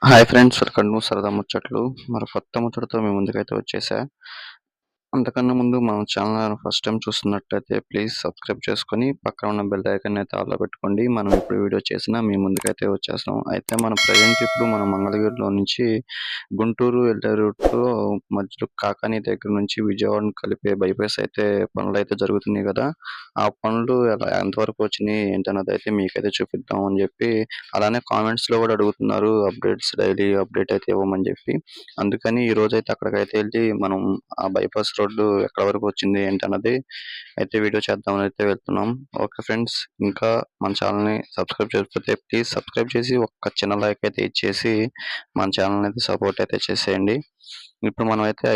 Hi friends, welcome to సరదా ముచ్చట్లు. మరి కొత్త ముచ్చటతో మీ ముందుకైతే వచ్చేసా. అంతకన్నా ముందు మన ఛానల్ ఫస్ట్ టైం చూస్తున్నట్లయితే ప్లీజ్ సబ్స్క్రైబ్ చేసుకొని పక్కన ఉన్న బెల్ ఐకాన్ అయితే ఆన్లో పెట్టుకోండి. మనం ఎప్పుడు వీడియో చేసినా మీ ముందుకైతే వచ్చేస్తాం. అయితే మన ప్రజెంట్ ఇప్పుడు మనం మంగళగిరిలో నుంచి గుంటూరు వెళ్ళే రూట్‌లో మధ్యలో కాకాని దగ్గర నుంచి విజయవాడని కలిపే బైపాస్ అయితే పనులైతే జరుగుతున్నాయి కదా! ఆ పనులు ఎంతవరకు వచ్చినాయి ఏంటన్నదైతే మీకైతే చూపిద్దాం అని చెప్పి, అలానే కామెంట్స్‌లో కూడా అడుగుతున్నారు డైలీ అప్డేట్ అయితే ఇవ్వమని చెప్పి. అందుకని ఈరోజైతే అక్కడికైతే ఎళ్లి మనం ఆ బైపాస్ రోడ్డు ఎక్కడి వరకు వచ్చింది ఏంటన్నది అయితే వీడియో చేద్దామని అయితే వెళ్తున్నాం. ఓకే ఫ్రెండ్స్, ఇంకా మన ఛానల్‌ని సబ్స్క్రైబ్ చేయకపోతే ప్లీజ్ సబ్స్క్రైబ్ చేసి ఒక్క చిన్న లైక్ అయితే ఇచ్చేసి మన ఛానల్‌ని అయితే సపోర్ట్ అయితే చేసేయండి. ఇప్పుడు మనం అయితే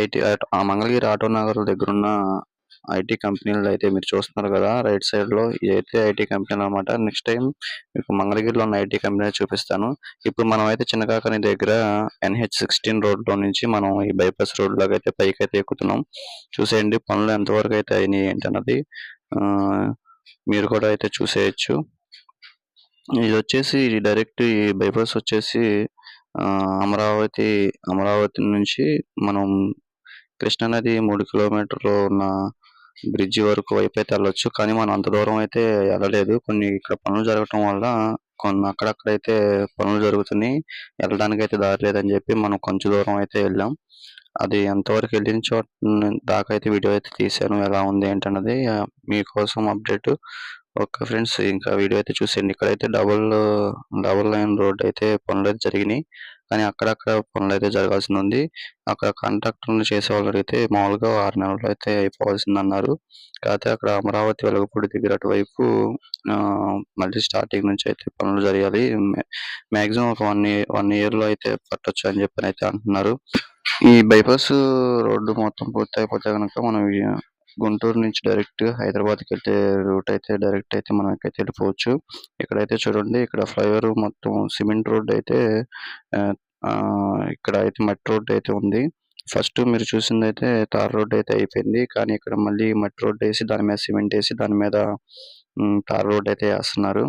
ఆ మంగళగిరి ఆటో నగర్ దగ్గరున్న ఐటీ కంపెనీలు అయితే మీరు చూస్తున్నారు కదా! రైట్ సైడ్‌లో ఇదైతే ఐటీ కంపెనీలు అన్నమాట. నెక్స్ట్ టైమ్ మీకు మంగళగిరిలో ఉన్న ఐటీ కంపెనీ చూపిస్తాను. ఇప్పుడు మనం అయితే చిన్న కాకాని దగ్గర NH16 రోడ్‌లో నుంచి మనం ఈ బైపాస్ రోడ్‌లోకైతే పైకైతే ఎక్కుతున్నాం. చూసేయండి పనులు ఎంతవరకు అయితే అయినాయి ఏంటన్నది. ఆహ్, మీరు కూడా అయితే చూసేయొచ్చు. ఇదొచ్చేసి డైరెక్ట్ ఈ బైపాస్ వచ్చేసి అమరావతి నుంచి మనం కృష్ణానది 3 కిలోమీటర్లు ఉన్న బ్రిడ్జి వరకు వైపైతే వెళ్ళొచ్చు. కానీ మనం అంత దూరం అయితే వెళ్ళలేదు. కొన్ని ఇక్కడ పనులు జరగటం వల్ల కొన్ని అక్కడక్కడైతే పనులు జరుగుతున్నాయి. వెళ్ళడానికైతే దారి లేదని చెప్పి మనం కొంచెం దూరం అయితే వెళ్ళాం. అది ఎంతవరకు వెళ్ళిన చోట దాకా అయితే వీడియో అయితే తీశాను. ఎలా ఉంది ఏంటన్నది మీకోసం అప్డేట్. ఓకే ఫ్రెండ్స్, ఇంకా వీడియో అయితే చూసేయండి. ఇక్కడైతే డబుల్ లైన్ రోడ్ అయితే పనులైతే జరిగినాయి. కానీ అక్కడక్కడ పనులైతే జరగాల్సింది ఉంది. అక్కడ కాంట్రాక్టర్‌ని చేసేవాళ్ళు అడిగితే మామూలుగా 6 నెలల్లో అయితే అయిపోవాల్సిందన్నారు. కాకపోతే అక్కడ అమరావతి వెలగపూడి దగ్గర అటువైపు మళ్ళీ స్టార్టింగ్ నుంచి అయితే పనులు జరగాలి. మాక్సిమం ఒక 1 ఇయర్‌లో అయితే పట్టొచ్చు అని చెప్పనైతే అంటున్నారు. ఈ బైపాస్ రోడ్డు మొత్తం పూర్తయిపోతే గనక మనం గుంటూరు నుంచి డైరెక్ట్ హైదరాబాద్‌కెళ్ళే రూట్ అయితే డైరెక్ట్ అయితే మనం ఎక్కడికైతే వెళ్ళిపోవచ్చు. ఇక్కడైతే చూడండి, ఇక్కడ ఫ్లైఓవర్ మొత్తం సిమెంట్ రోడ్ అయితే ఆహ్, ఇక్కడ అయితే మట్టి రోడ్ అయితే ఉంది. ఫస్ట్ మీరు చూసిందైతే తార్ రోడ్ అయితే అయిపోయింది. కానీ ఇక్కడ మళ్ళీ మట్టి రోడ్ ఏసి దాని మీద సిమెంట్ ఏసి దాని మీద తార్ రోడ్ అయితే ఏస్తున్నారు.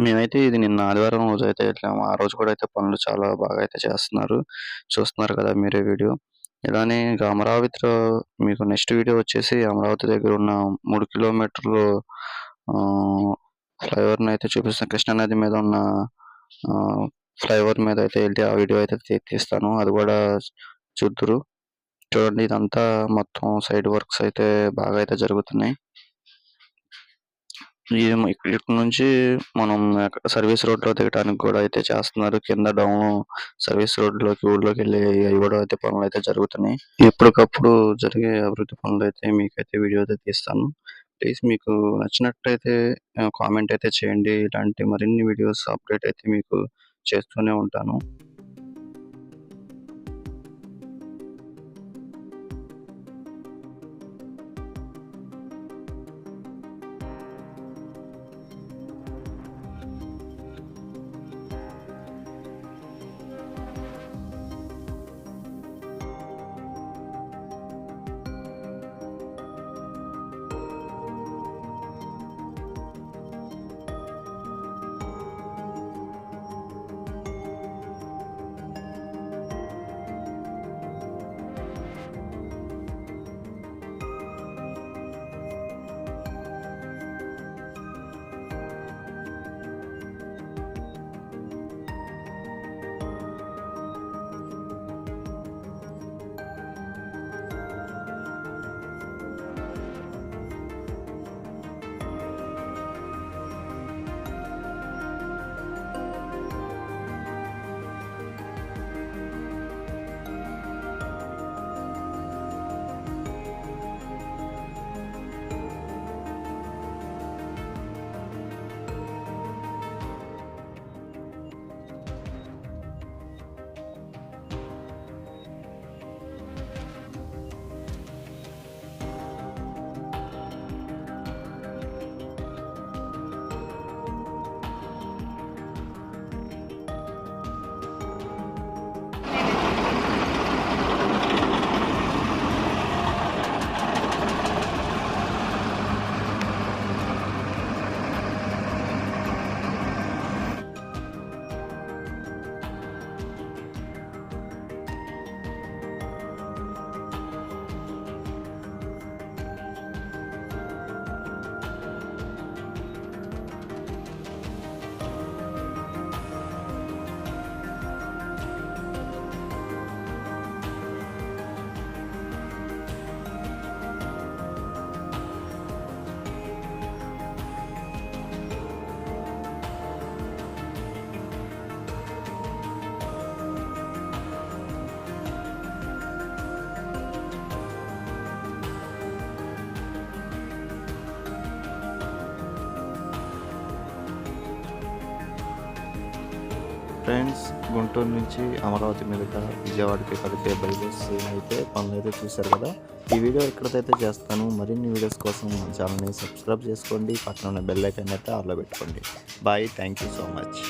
మేమైతే ఇది నిన్న ఆదివారం రోజైతే ఎళ్ళాము. ఆ రోజు కూడా అయితే పనులు చాలా బాగా అయితే చేస్తున్నారు. చూస్తున్నారు కదా మీరే వీడియో. ఇలానే ఇక అమరావతిలో మీకు నెక్స్ట్ వీడియో వచ్చేసి అమరావతి దగ్గర ఉన్న 3 కిలోమీటర్లు ఆహ్, ఫ్లైఓవర్‌నైతే చూపిస్తాను. కృష్ణానది మీద ఉన్న ఆహ్, ఫ్లైఓవర్ మీద అయితే ఎళ్లి ఆ వీడియో అయితే తీస్తాను. అది కూడా చూద్దురు. చూడండి, ఇదంతా మొత్తం సైడ్ వర్క్స్ అయితే బాగా అయితే జరుగుతున్నాయి. ఇక్కడి నుంచి మనం సర్వీస్ రోడ్‌లో దిగటానికి కూడా అయితే చేస్తున్నారు. కింద డౌను సర్వీస్ రోడ్‌లోకి ఊర్లోకెళ్ళే అవి కూడా అయితే పనులైతే జరుగుతున్నాయి. ఎప్పటికప్పుడు జరిగే అభివృద్ధి పనులైతే మీకైతే వీడియో అయితే తీస్తాను. ప్లీజ్ మీకు నచ్చినట్టయితే కామెంట్ అయితే చేయండి. ఇలాంటి మరిన్ని వీడియోస్ అప్డేట్ అయితే మీకు చేస్తూనే ఉంటాను. ఫ్రెండ్స్, గుంటూరు నుంచి అమరావతి మీదుగా విజయవాడకి కలిపే బైబస్ అయితే పనులైతే చూశారు కదా. ఈ వీడియో ఇక్కడైతే చేస్తాను. మరిన్ని వీడియోస్ కోసం మన ఛానల్ని సబ్స్క్రైబ్ చేసుకోండి. పక్కన ఉన్న బెల్ ఐకాన్ అయితే ఆన్లో పెట్టుకోండి. Bye, thank you so much.